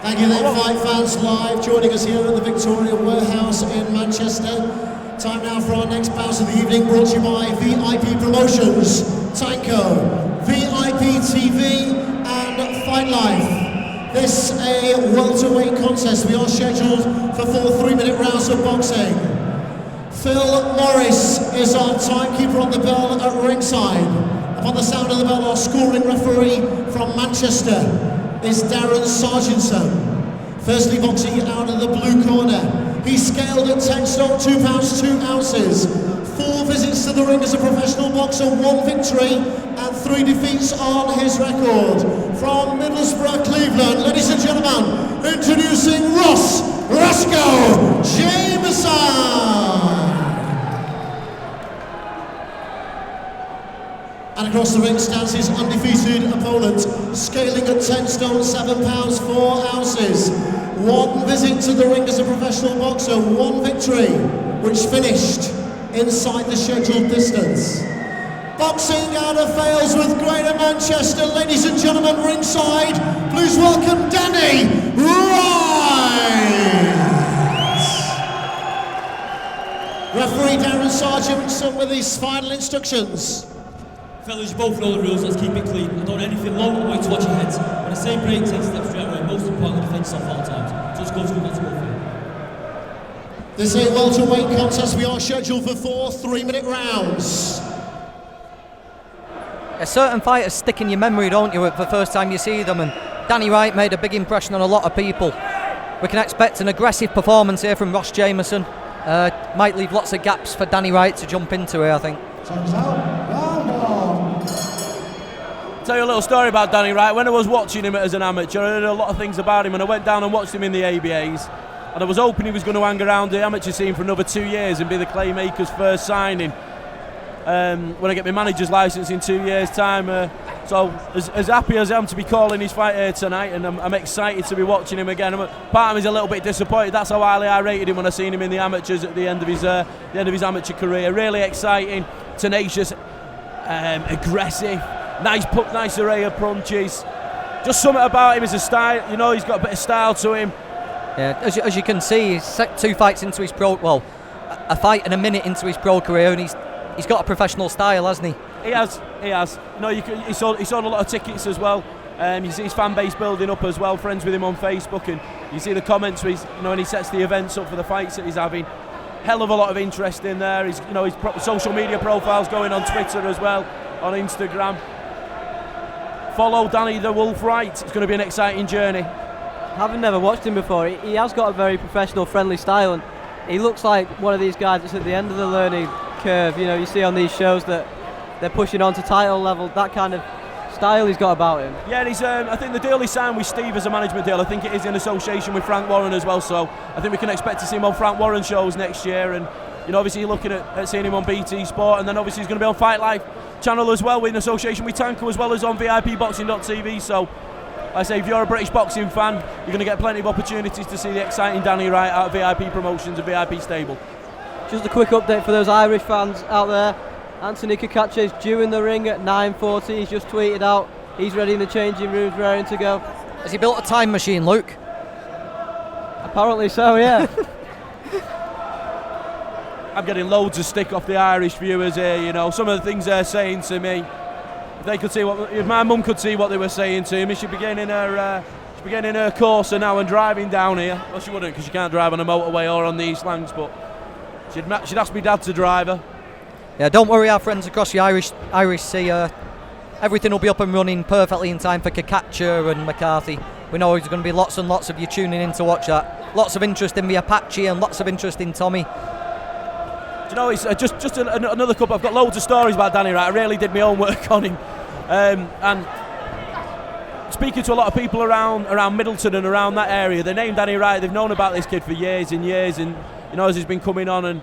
Thank you then, Fight Fans Live, joining us here at the Victoria Warehouse in Manchester. Time now for our next bout of the evening, brought to you by VIP Promotions, Tanko, VIP TV and Fight Life. This a welterweight contest. We are scheduled for 4 3-minute rounds of boxing. Phil Morris is our timekeeper on the bell at ringside. Upon the sound of the bell, our scoring referee from Manchester is Darren Sargentson. Firstly boxing out of the blue corner. He's scaled at 10 stone, 2 pounds 2 ounces. 4 visits to the ring as a professional boxer, 1 victory and 3 defeats on his record. From Middlesbrough, Cleveland, ladies and gentlemen, introducing Ross Roscoe Jameson. And across the ring stands his undefeated opponent, scaling at 10 stone, 7 pounds 4 ounces. 1 visit to the ring as a professional boxer, 1 victory, which finished inside the scheduled distance. Boxing out of Fails with Greater Manchester, ladies and gentlemen, ringside, please welcome Danny Wright. Referee Darren Sargentson with his final instructions. Fellas, you both know the rules, let's keep it clean. I don't want anything low, I want you to watch your heads. When I say break, take steps straight away, most importantly, defence off all times. So let's go through, let's go through. This is a welterweight contest. We are scheduled for 4 3-minute rounds. A certain fighters stick in your memory, don't you, the first time you see them, and Danny Wright made a big impression on a lot of people. We can expect an aggressive performance here from Ross Jameson. Might leave lots of gaps for Danny Wright to jump into here, I think. Time's out. Round 1. Tell you a little story about Danny Wright. When I was watching him as an amateur, I heard a lot of things about him, and I went down and watched him in the ABAs, and I was hoping he was going to hang around the amateur scene for another 2 years and be the Claymaker's first signing when I get my manager's licence in 2 years' time. So as happy as I am to be calling his fight here tonight, and I'm excited to be watching him again. Part of me is a little bit disappointed. That's how highly I rated him when I seen him in the amateurs at the end of his amateur career. Really exciting, tenacious, aggressive, nice array of punches. Just something about him is a style. You know, he's got a bit of style to him. Yeah, as you can see, he's set 2 fights into his a fight and a minute into his pro career, and he's got a professional style, hasn't he? He has. You know, he sold a lot of tickets as well. You see his fan base building up as well. Friends with him on Facebook, and you see the comments where when he sets the events up for the fights that he's having. Hell of a lot of interest in there. His social media profiles going on Twitter as well, on Instagram. Follow Danny the Wolf Wright. It's going to be an exciting journey. Having never watched him before, he has got a very professional, friendly style, and he looks like one of these guys that's at the end of the learning curve. You know, you see on these shows that they're pushing on to title level, that kind of style he's got about him. Yeah, and he's, I think the deal he signed with Steve as a management deal, I think it is in association with Frank Warren as well, so I think we can expect to see him on Frank Warren shows next year, and you know, obviously you're looking at seeing him on BT Sport, and then obviously he's going to be on Fight Life channel as well, in association with Tanko, as well as on VIPboxing.tv. So I say, if you're a British boxing fan, you're going to get plenty of opportunities to see the exciting Danny Wright out of VIP Promotions and VIP Stable. Just a quick update for those Irish fans out there. Anthony Kakache is due in the ring at 9:40. He's just tweeted out he's ready in the changing rooms, raring to go. Has he built a time machine, Luke? Apparently so, yeah. I'm getting loads of stick off the Irish viewers here, you know. Some of the things they're saying to me, if my mum could see what they were saying to me, she'd be getting her Corsa now and driving down here. Well, she wouldn't, because she can't drive on a motorway or on the East Lancs, but she'd ask me dad to drive her. Yeah, don't worry, our friends across the Irish Sea. Everything will be up and running perfectly in time for Kakache and McCarthy. We know there's going to be lots and lots of you tuning in to watch that. Lots of interest in the Apache and lots of interest in Tommy. Do you know, it's just another couple. I've got loads of stories about Danny Wright. I really did my own work on him, and speaking to a lot of people around Middleton and around that area, they named Danny Wright. They've known about this kid for years and years, and you know, as he's been coming on, and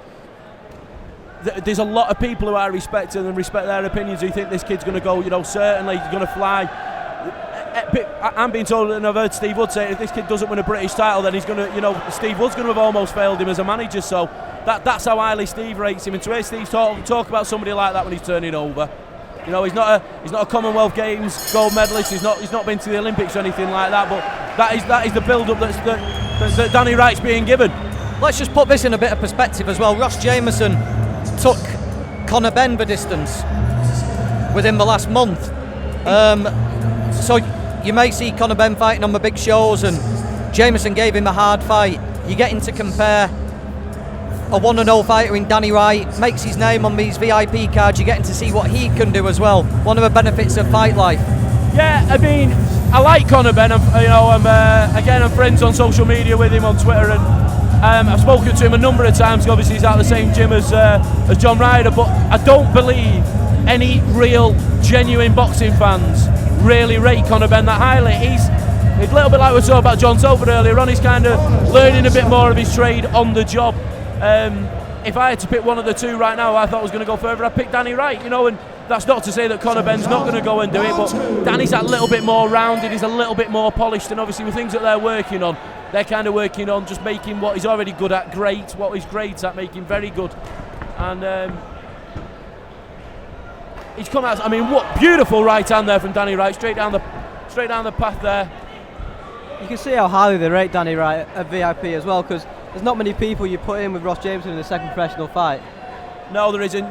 there's a lot of people who I respect and respect their opinions who think this kid's going to go, you know, certainly he's going to fly. I'm being told, and I've heard Steve Wood say, if this kid doesn't win a British title, then he's going to, you know, Steve Wood's going to have almost failed him as a manager. So that's how highly Steve rates him. And to hear Steve talk about somebody like that when he's turning over, you know, he's not a Commonwealth Games gold medalist. He's not been to the Olympics or anything like that. But that is the build-up that Danny Wright's being given. Let's just put this in a bit of perspective as well. Ross Jameson took Conor Benn the distance within the last month. So you may see Conor Benn fighting on the big shows, and Jameson gave him a hard fight. You're getting to compare a 1-0 fighter in Danny Wright, makes his name on these VIP cards. You're getting to see what he can do as well. One of the benefits of fight life. Yeah, I mean, I like Conor Benn. I'm friends on social media with him on Twitter, and I've spoken to him a number of times. Obviously, he's at the same gym as John Ryder, but I don't believe any real, genuine boxing fans really rate Conor Benn that highly. He's a little bit like we were talking about John Telford earlier on. He's kind of learning a bit more of his trade on the job. If I had to pick one of the two right now, I thought was going to go further, I'd pick Danny Wright, and that's not to say that Conor Benn's not going to go and do it, but Danny's a little bit more rounded, he's a little bit more polished, and obviously with things that they're working on, they're kind of working on just making what he's already good at great, what he's great at making very good. And he's come out, I mean, what beautiful right hand there from Danny Wright, straight down the path there. You can see how highly they rate Danny Wright at VIP as well, because there's not many people you put in with Ross Jameson in the second professional fight. No, there isn't.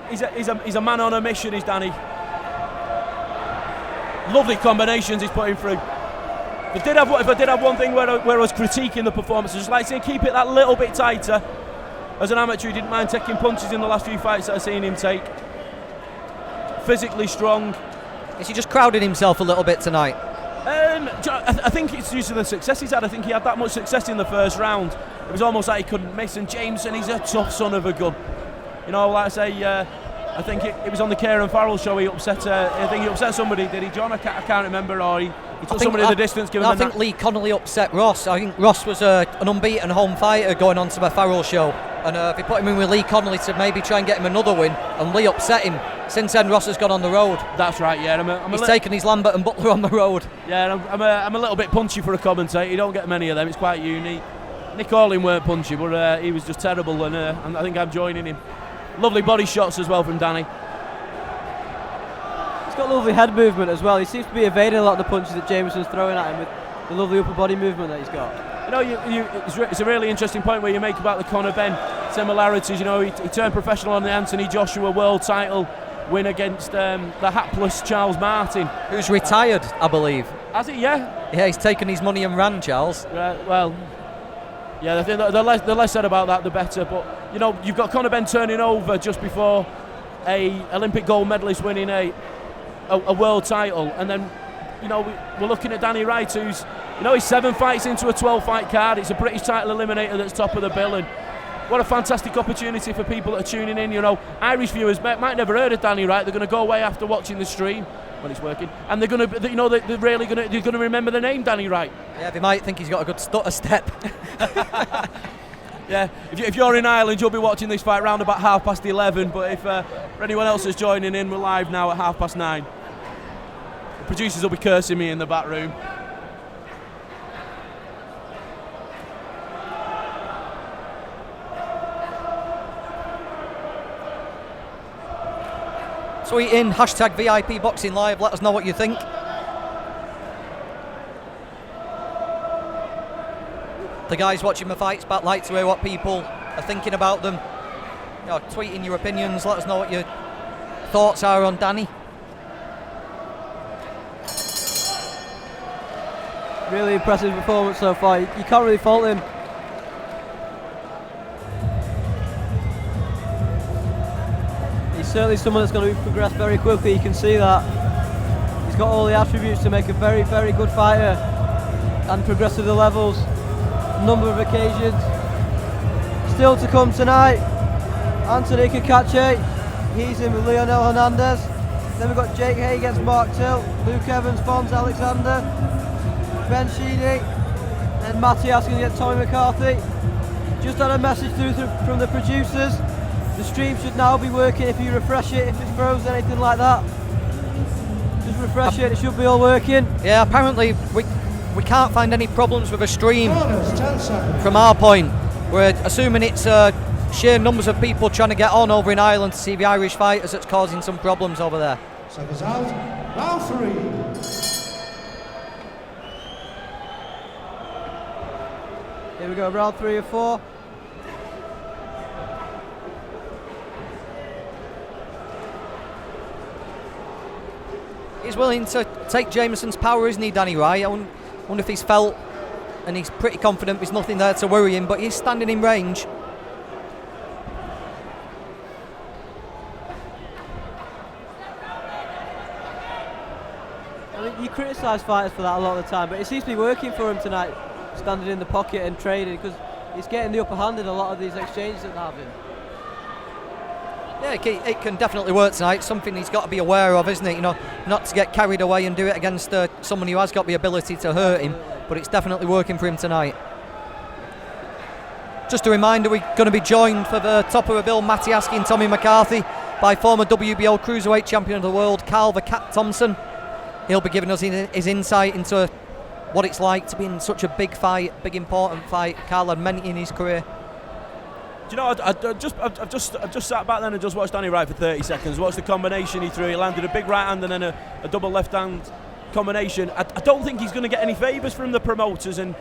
He's a man on a mission, is Danny. Lovely combinations he's putting through. If I did have one thing where I was critiquing the performance, I'd just like to keep it that little bit tighter. As an amateur, he didn't mind taking punches in the last few fights that I've seen him take. Physically strong. Is he just crowding himself a little bit tonight? I think it's due to the success he's had. I think he had that much success in the first round. It was almost like he couldn't miss. And Jameson, he's a tough son of a gun. Like I say, I think it was on the Kieran Farrell show. He upset. I think he upset somebody. Did he, John? I can't remember. Or he took somebody in the distance. I think Lee Connolly upset Ross. I think Ross was an unbeaten home fighter going on to the Farrell show, and if he put him in with Lee Connolly to maybe try and get him another win, and Lee upset him. Since then, Ross has gone on the road. That's right. Yeah, he's taken his Lambert and Butler on the road. Yeah, I'm a little bit punchy for a commentator. You don't get many of them. It's quite unique. Nick Orlin weren't punchy, but he was just terrible, and I think I'm joining him. Lovely body shots as well from Danny. He's got lovely head movement as well. He seems to be evading a lot of the punches that Jameson's throwing at him with the lovely upper body movement that he's got. It's a really interesting point where you make about the Conor Benn similarities. He turned professional on the Anthony Joshua world title win against the hapless Charles Martin, who's retired, I believe. Has he? Yeah, he's taken his money and ran, Charles. Well, yeah, I think the less said about that, the better. But you've got Conor Benn turning over just before a Olympic gold medalist winning a world title, and then we're looking at Danny Wright, who's he's 7 fights into a 12-fight card. It's a British title eliminator that's top of the bill, and what a fantastic opportunity for people that are tuning in. Irish viewers might never heard of Danny Wright. They're going to go away after watching the stream when it's working, and they're going to, they're going to remember the name Danny Wright. Yeah, they might think he's got a good stutter step. Yeah, if you're in Ireland, you'll be watching this fight round about 11:30. But if for anyone else is joining in, we're live now at 9:30. The producers will be cursing me in the back room. Tweet in #VIP Boxing Live. Let us know what you think. The guys watching the fights back like to hear what people are thinking about them. Tweet in your opinions. Let us know what your thoughts are on Danny. Really impressive performance so far. You can't really fault him. He's certainly someone that's going to progress very quickly. You can see that. He's got all the attributes to make a very, very good fighter and progress to the levels. A number of occasions. Still to come tonight. Anthony Kakache. He's in with Leonel Hernandez. Then we've got Jake Hay against Mark Till. Luke Evans, Fons Alexander. Ben Sheedy. Then Matty Askin against Tommy McCarthy. Just had a message through from the producers. The stream should now be working. If you refresh it, if it's frozen, anything like that, just refresh it, it should be all working. Yeah, apparently we can't find any problems with the stream from our point. We're assuming it's sheer numbers of people trying to get on over in Ireland to see the Irish fighters that's causing some problems over there. Seconds out, round 3. Here we go, round 3 of 4. He's willing to take Jameson's power, isn't he, Danny Wright? I wonder if he's felt, and he's pretty confident there's nothing there to worry him, but he's standing in range. I mean, you criticise fighters for that a lot of the time, but it seems to be working for him tonight, standing in the pocket and trading, because he's getting the upper hand in a lot of these exchanges that they're having. Yeah, it can definitely work tonight. Something he's got to be aware of, isn't it? You know, not to get carried away and do it against someone who has got the ability to hurt him. But it's definitely working for him tonight. Just a reminder, we're going to be joined for the top of the bill, Matty Askey and Tommy McCarthy, by former WBO Cruiserweight Champion of the World, Carl the Cat Thompson. He'll be giving us his insight into what it's like to be in such a big fight, big important fight. Carl had many in his career. Do you know, I've just sat back then and just watched Danny Wright for 30 seconds. Watched the combination he threw. He landed a big right hand and then a double left hand combination. I don't think he's going to get any favours from the promoters. And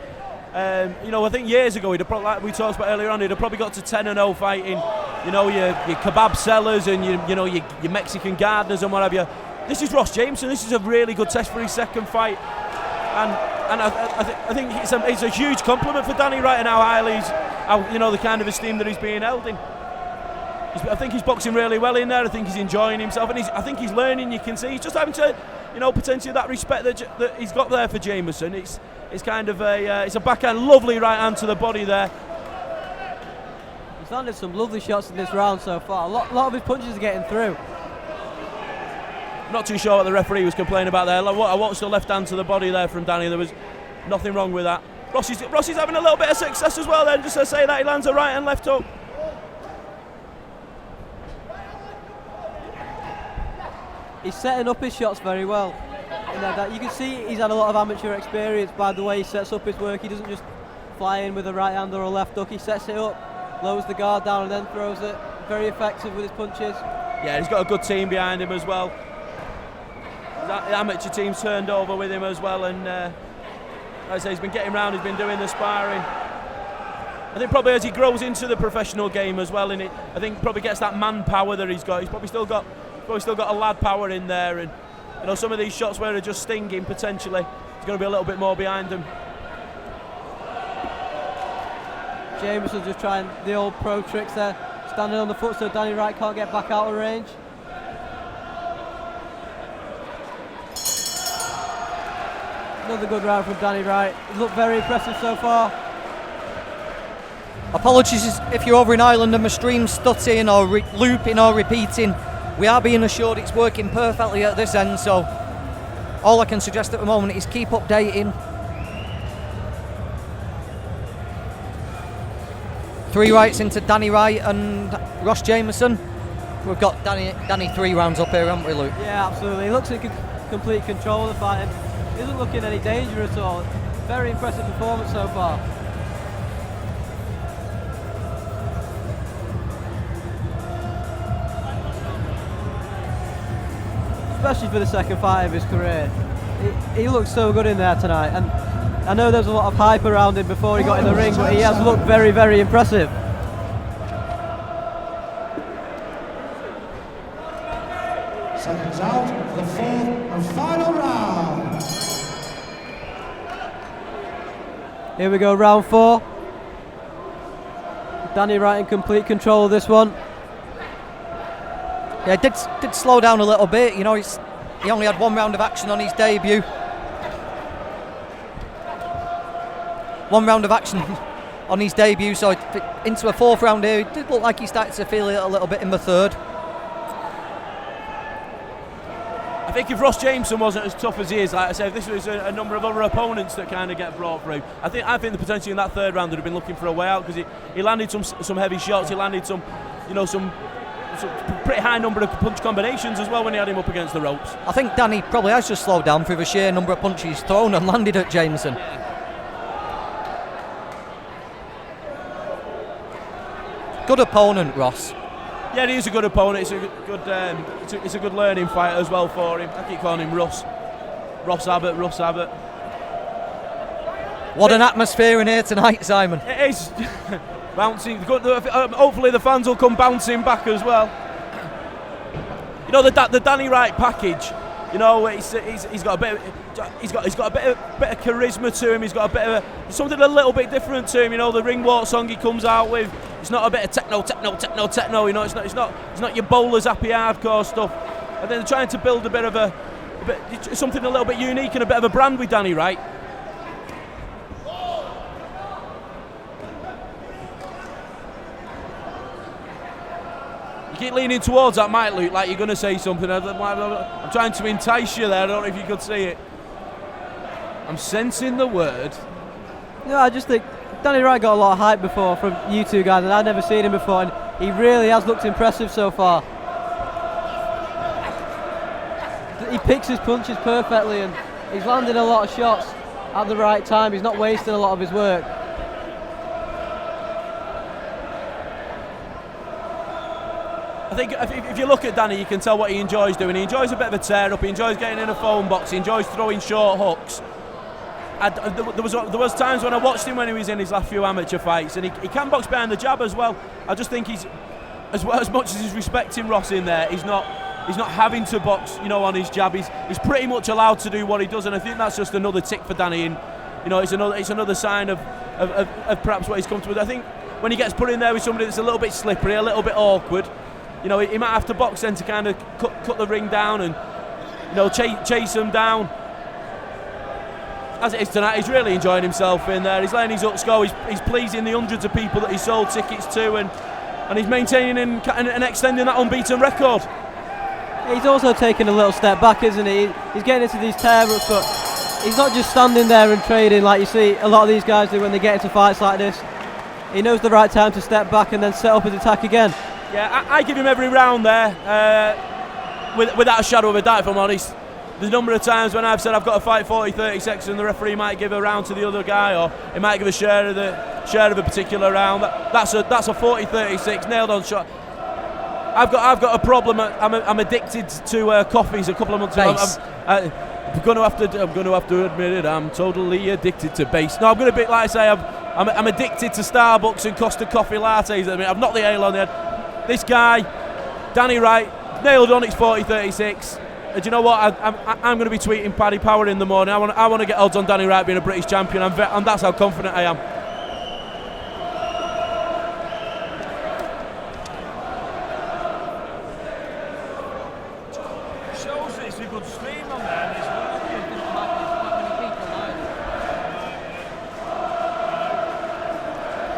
you know, I think years ago he'd have probably, like we talked about earlier on, he'd have probably got to 10-0 fighting. You know, your kebab sellers and your Mexican gardeners and what have you. This is Ross Jameson. This is a really good test for his second fight. And I think it's a huge compliment for Danny Wright and how highly he's, the kind of esteem that he's being held in. I think he's boxing really well in there. I think he's enjoying himself, and I think he's learning. You can see he's just having to, potentially that respect that he's got there for Jameson. It's kind of it's a backhand, lovely right hand to the body there. He's landed some lovely shots in this round so far. A lot of his punches are getting through. Not too sure what the referee was complaining about there. I watched the left hand to the body there from Danny. There was nothing wrong with that. Rossi's having a little bit of success as well then, just to say that he lands a right and left hook. He's setting up his shots very well. And you can see he's had a lot of amateur experience by the way he sets up his work. He doesn't just fly in with a right hand or a left hook. He sets it up, lowers the guard down and then throws it. Very effective with his punches. Yeah, he's got a good team behind him as well. The amateur team's turned over with him as well, and like I say, he's been getting round, he's been doing the sparring. I think probably as he grows into the professional game as well, and I think probably gets that manpower that he's got. He's probably still got a lad power in there, and some of these shots where they're just stinging potentially, he's going to be a little bit more behind them. Jameson just trying the old pro tricks there, standing on the foot so Danny Wright can't get back out of range. Another good round from Danny Wright. He's looked very impressive so far. Apologies if you're over in Ireland and my stream's stutting or looping or repeating. We are being assured it's working perfectly at this end, so all I can suggest at the moment is keep updating. 3 rights into Danny Wright and Ross Jameson. We've got Danny 3 rounds up here, haven't we, Luke? Yeah, absolutely. He looks in complete control of the fight. He doesn't look in any danger at all. Very impressive performance so far. Especially for the second fight of his career. He looks so good in there tonight, and I know there's a lot of hype around him before he got in the ring, but he has looked very, very impressive. Seconds out for the fourth and final round. Here we go, round 4. Danny Wright in complete control of this one. Yeah, did slow down a little bit. He only had 1 round of action on his debut. 1 round of action on his debut, so into a 4th round here. It did look like he started to feel it a little bit in the 3rd. I think if Ross Jameson wasn't as tough as he is, like I said, if this was a number of other opponents that kind of get brought through, I think the potential in that 3rd round would have been looking for a way out, because he landed some heavy shots. He landed some pretty high number of punch combinations as well when he had him up against the ropes. I think Danny probably has just slowed down through the sheer number of punches thrown and landed at Jameson. Yeah. Good opponent, Ross. Yeah, he is a good opponent. It's a good learning fight as well for him. I keep calling him Russ Abbott. What an atmosphere in here tonight, Simon. It is bouncing. Hopefully the fans will come bouncing back as well. You know, the Danny Wright package. You know, he's got a bit of charisma to him. He's got a bit of something a little bit different to him. You know, the ring walk song he comes out with. It's not a bit of techno. You know, it's not your bowler's happy hardcore stuff. And then they're trying to build a bit of something a little bit unique and a bit of a brand with Danny Wright. You keep leaning towards that mic, Luke, like you're going to say something. I'm trying to entice you there. I don't know if you could see it. I'm sensing the word. No, I just think Danny Wright got a lot of hype before from you two guys, and I'd never seen him before, and he really has looked impressive so far. He picks his punches perfectly, and he's landing a lot of shots at the right time. He's not wasting a lot of his work. I think if you look at Danny, you can tell what he enjoys doing. He enjoys a bit of a tear-up, he enjoys getting in a phone box, he enjoys throwing short hooks. There was times when I watched him when he was in his last few amateur fights, and he can box behind the jab as well. I just think he's, as much as he's respecting Ross in there, he's not having to box, you know, on his jab. He's pretty much allowed to do what he does, and I think that's just another tick for Danny. And you know, it's another sign of perhaps what he's come to with. I think when he gets put in there with somebody that's a little bit slippery, a little bit awkward, you know, he might have to box then to kind of cut the ring down and, you know, chase him down. As it is tonight, he's really enjoying himself in there. He's letting his hooks go. He's pleasing the hundreds of people that he sold tickets to, and he's maintaining and extending that unbeaten record. He's also taking a little step back, isn't he? He's getting into these tear-ups, but he's not just standing there and trading like you see a lot of these guys do when they get into fights like this. He knows the right time to step back and then set up his attack again. Yeah, I give him every round there, without a shadow of a doubt, if I'm honest. There's a number of times when I've said I've got to fight 40-30 seconds and the referee might give a round to the other guy, or he might give a share of a particular round. That's a 40-36 nailed on shot. I've got a problem. I'm addicted to coffees. A couple of months ago, I'm going to have to admit it. I'm totally addicted to base. No, I'm going to be like I say. I'm addicted to Starbucks and Costa coffee lattes. I mean, I've knocked the ale on the head. This guy, Danny Wright, nailed on. It's 40-36. Do you know what? I'm going to be tweeting Paddy Power in the morning. I want to get odds on Danny Wright being a British champion, and that's how confident I am. Shows that it's a good stream on there.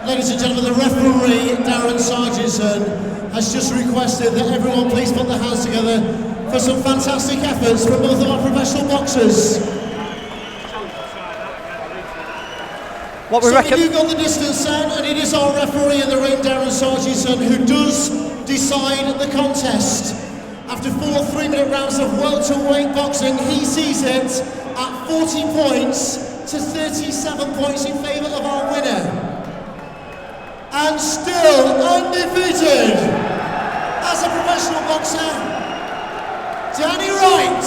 Ladies and gentlemen, the referee, Darren Sargison, has just requested that everyone please put their hands together for some fantastic efforts from both of our professional boxers. What we So reckon? you got the distance set, and it is our referee in the ring, Darren Sargison, who does decide the contest. After 4 3-minute rounds of welterweight boxing, he sees it at 40 points to 37 points in favour of our winner. And still undefeated as a professional boxer, Danny Wright.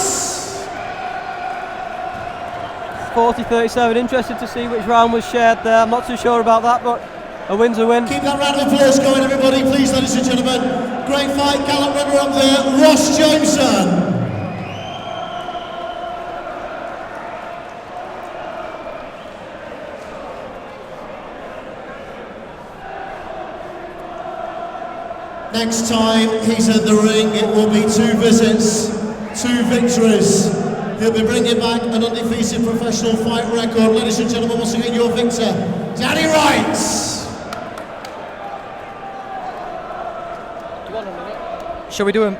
40-37. Interested to see which round was shared there. I'm not too sure about that, but a win's a win. Keep that round of applause going, everybody, please, ladies and gentlemen. Great fight, gallant runner up there, Ross Jameson. Next time he's in the ring, it will be 2 visits, 2 victories. He'll be bringing back an undefeated professional fight record. Ladies and gentlemen, once again, your victor, Danny Wright. Shall we do him?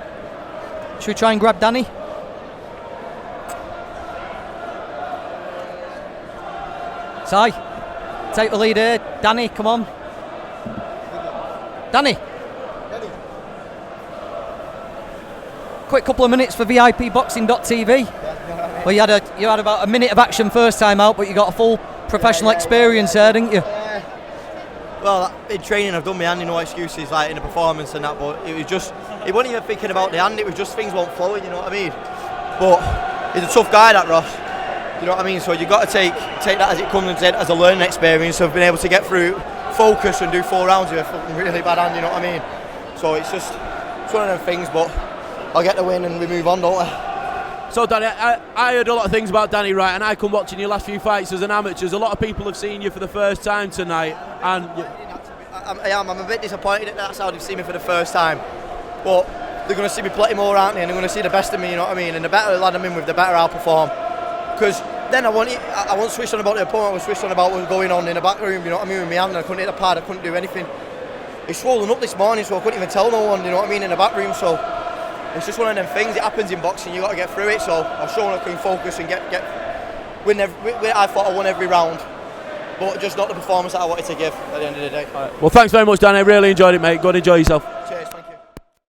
Should we try and grab Danny? Ty, take the lead here. Danny, come on. Danny. Quick couple of minutes for VIPboxing.tv. Well, you had about a minute of action first time out, but you got a full professional experience there, didn't you? Well, in training I've done my hand, no excuses like in a performance and that, but it was just, it wasn't even thinking about the hand, it was just things weren't flowing, you know what I mean? But he's a tough guy, that Ross. You know what I mean? So you've got to take that as it comes and as a learning experience of being able to get through, focus and do 4 rounds with a fucking really bad hand, you know what I mean? So it's one of them things, but I'll get the win and we move on, don't we? So Danny, I heard a lot of things about Danny Wright, and I come watching your last few fights as an amateur. A lot of people have seen you for the first time tonight, and I'm a bit disappointed that that's how they've seen me for the first time. But they're going to see me plenty more, aren't they? And they're going to see the best of me, you know what I mean? And the better lad I'm in with, the better I'll perform. Because then I won't switch on about the opponent, I was switched on about what was going on in the back room, you know what I mean, with my hand. I couldn't hit the pad, I couldn't do anything. It's swollen up this morning, so I couldn't even tell no one, you know what I mean, in the back room. So it's just one of them things, it happens in boxing, you got to get through it. So I've shown I can focus and win I thought I won every round, but just not the performance that I wanted to give at the end of the day. well, thanks very much, Danny. I really enjoyed it, mate. Go and enjoy yourself. Cheers.